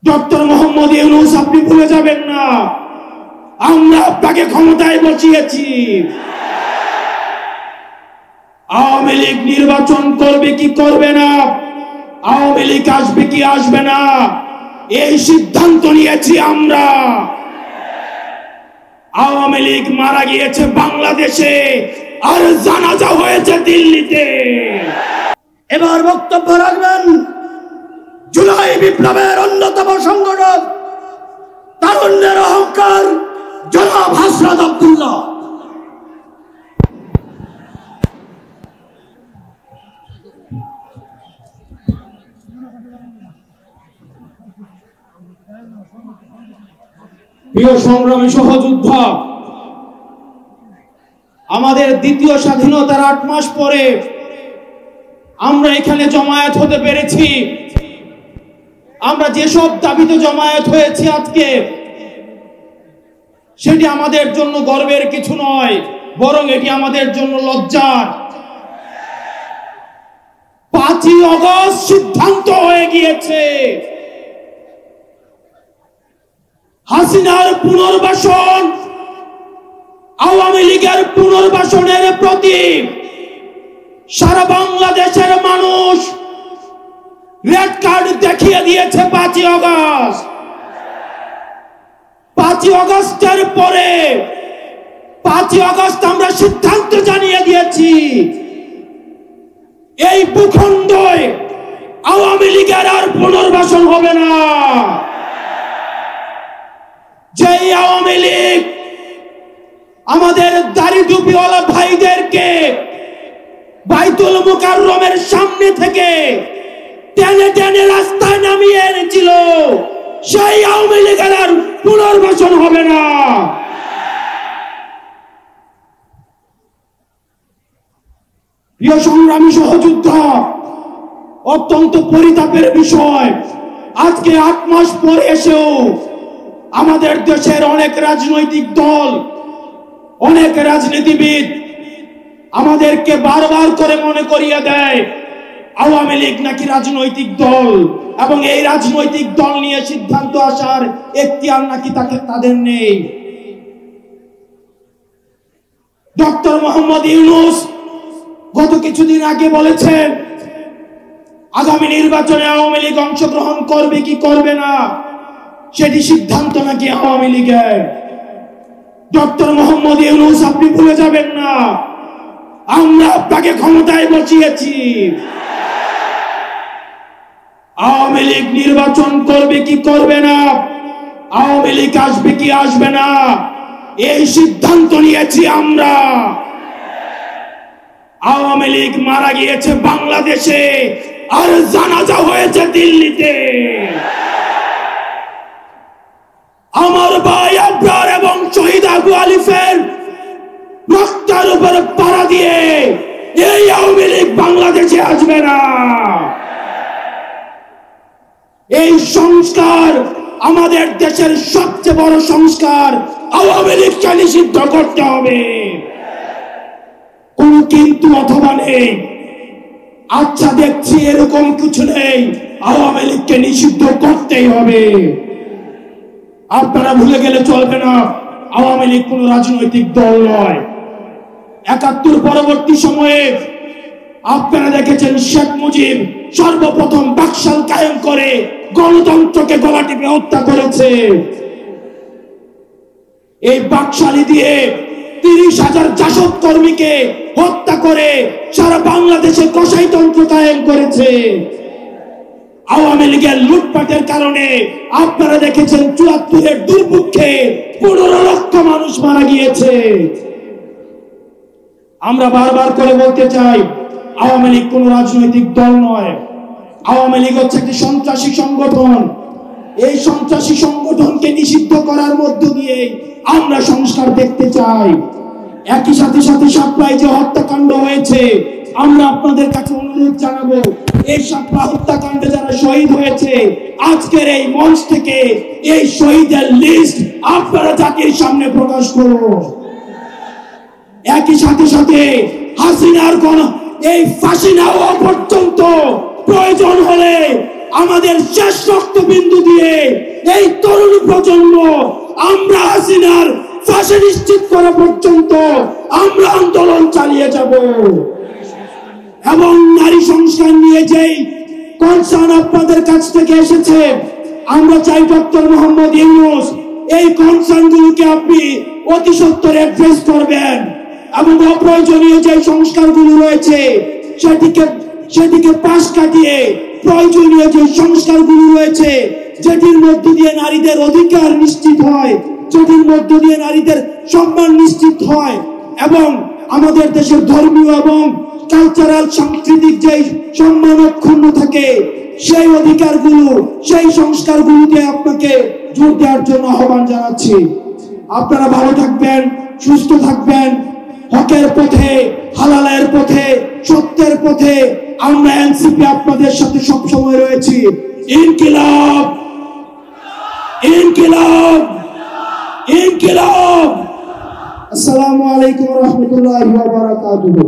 Doctor Mohammad Yunus আপনি ভুলে যাবেন না, আমরা আপনাকে ক্ষমতায় বসিয়েছি। আওয়ামী লীগ নির্বাচন করবে কি করবে না, আওয়ামী লীগ আসবে কি আসবে না, এই সিদ্ধান্ত নিয়েছি আমরা। আওয়ামী লীগ মারা গিয়েছে বাংলাদেশে, আর জানাজা হয়েছে দিল্লিতে। এবার বক্তব্য রাখবেন জুলাই বিপ্লবের অন্যতম সংগঠক, তারুণ্যের অহংকার জনাব হাসরাত আব্দুল্লাহ। প্রিয় সংগ্রামী সহযোদ্ধা, আমাদের দ্বিতীয় স্বাধীনতার ৮ মাস পরে আমরা এখানে জমায়েত হতে পেরেছি। আমরা যেসব দাবিতে জমায়েত হয়েছি আজকে, সেটি আমাদের জন্য গর্বের কিছু নয়, বরং এটি আমাদের জন্য লজ্জার। ৫ই আগস্ট সিদ্ধান্ত হয়ে গিয়েছে হাসিনার পুনর্বাসন, আওয়ামী লীগের পুনর্বাসনের প্রতি সারা বাংলাদেশের মানুষ রেড কার্ড দেখিয়ে দিয়েছে ৫ই আগস্ট। ৫ই আগস্টের পরে ৫ই আগস্ট আমরা সিদ্ধান্ত জানিয়ে দিয়েছি, এই ভূখণ্ডে আওয়ামী লীগের আর পুনর্বাসন হবে না। যেই আওয়ামী লীগ আমাদের দাড়ি টুপিওয়ালা ভাইদেরকে বাইতুল মুকাররমের সামনে থেকে টেনে টেনে রাস্তায় নামিয়ে এনেছিল, সেই আওয়ামী লীগের আর পুনর্বাসন হবে না। প্রিয় সংগ্রামী সহযোদ্ধা, অত্যন্ত পরিতাপের বিষয়, আজকে ৮ মাস পরে এসেও আমাদের দেশের অনেক রাজনৈতিক দল, অনেক রাজনীতিবিদ আমাদেরকে বারবার করে মনে করিয়ে দেয় আওয়ামী লীগ নাকি রাজনৈতিক দল, এবং এই রাজনৈতিক দল নিয়ে সিদ্ধান্ত আসার এখতিয়ার নাকি তাদের নেই। ডক্টর মোহাম্মদ ইউনূস গত কিছুদিন আগে বলেছেন আগামী নির্বাচনে আওয়ামী লীগ অংশগ্রহণ করবে কি করবে না, সেটি সিদ্ধান্ত নাকি আওয়ামী লীগের। ডক্টর মোহাম্মদ ইউনূস আপনি ভুলে যাবেন না, আমরা আপনাকে ক্ষমতায় বসিয়েছি। আওয়ামী লীগ নির্বাচন করবে কি করবে না, আওয়ামী লীগ আসবে কি আসবে না, এই সিদ্ধান্ত নিয়েছি আমরা। আওয়ামী লীগ মারা গিয়েছে বাংলাদেশে, আর জানাজা হয়েছে দিল্লিতে। আমার ভাই আবরার এবং শহীদ আবু আলিফের রক্তের উপর পাড়া দিয়ে এই আওয়ামী লীগ বাংলাদেশে আসবে না। এই সংস্কার আমাদের দেশের সবচেয়ে বড় সংস্কার, আওয়ামী লীগকে নিষিদ্ধ করতে হবে। কোন কিন্তু অথবা নেই, আচ্ছা দেখছি এরকম কিছু নেই, আওয়ামী লীগকে নিষিদ্ধ করতেই হবে। আপনারা ভুলে গেলে চলবে না, আওয়ামী লীগ কোন রাজনৈতিক দল নয়। ৭১ পরবর্তী সময়ে আপনারা দেখেছেন শেখ মুজিব সর্বপ্রথম বাকশাল কায়েম করে গণতন্ত্রকে গলা টিপে হত্যা করেছে। এই বাকশালী দিয়ে ৩০,০০০ জাসদ কর্মীকে হত্যা করে সারা বাংলাদেশে কসাইতন্ত্র কায়েম করেছে। আওয়ামী লীগের লুটপাটের কারণে আপনারা দেখেছেন ৭৪-এর দুর্ভিক্ষে ১৫ লক্ষ মানুষ মারা গিয়েছে। আমরা বারবার করে বলতে চাই, আওয়ামী লীগ কোন রাজনৈতিক দল নয়, আওয়ামী লীগ হচ্ছে একটি সন্ত্রাসী সংগঠন। এই সন্ত্রাসী সংগঠনকে নিষিদ্ধ করার মধ্য দিয়ে আমরা সংস্কার দেখতে চাই। একই সাথে সাপ্লায় যে হত্যাকাণ্ড হয়েছে, আমরা আপনাদের কাছে অনুরোধ জানাবো, এই সাপ্লা হত্যাকাণ্ডে যারা শহীদ হয়েছে, আজকের এই মঞ্চ থেকে এই শহীদের লিস্ট আপনারা জাতির সামনে প্রকাশ করুন। একই সাথে হাসিনার এই ফাঁসি না হওয়া পর্যন্ত প্রয়োজন হলে আমাদের শেষ রক্তবিন্দু দিয়ে এই তরুণ প্রজন্ম আমরা হাসিনার ফাঁসি নিশ্চিত করা পর্যন্ত আমরা আন্দোলন চালিয়ে যাব। এবং নারী সংস্কার নিয়ে যেই কনসার্ন আপনাদের কাছ থেকে এসেছে, আমরা চাই ডক্টর মোহাম্মদ ইউনূস এই কনসার্ন গুলোকে আপনি অতি সত্বর অ্যাড্রেস করবেন এবং অপ্রয়োজনীয় যে সংস্কারগুলো রয়েছে সেটিকে পাশ কাটিয়ে প্রয়োজনীয় যে সংস্কারগুলো রয়েছে, যেটির মধ্য দিয়ে নারীদের অধিকার নিশ্চিত হয়, যেটির মধ্য দিয়ে নারীদের সম্মান নিশ্চিত হয় এবং আমাদের দেশের ধর্মীয় এবং কালচারাল সাংস্কৃতিক যে সম্মান অক্ষুণ্ণ থাকে, সেই অধিকারগুলো সেই সংস্কারগুলোতে আপনাকে জোর দেওয়ার জন্য আহ্বান জানাচ্ছি। আপনারা ভালো থাকবেন, সুস্থ থাকবেন, হকের পথে, হালালের পথে, সত্যের পথে আমরা এনসিপি আপনাদের সাথে সব সময় রয়েছি। ইনকিলাব, ইনকিলাব, ইনকিলাব। আসসালামু আলাইকুম ওয়া রাহমাতুল্লাহি ওয়া বারাকাতুহু।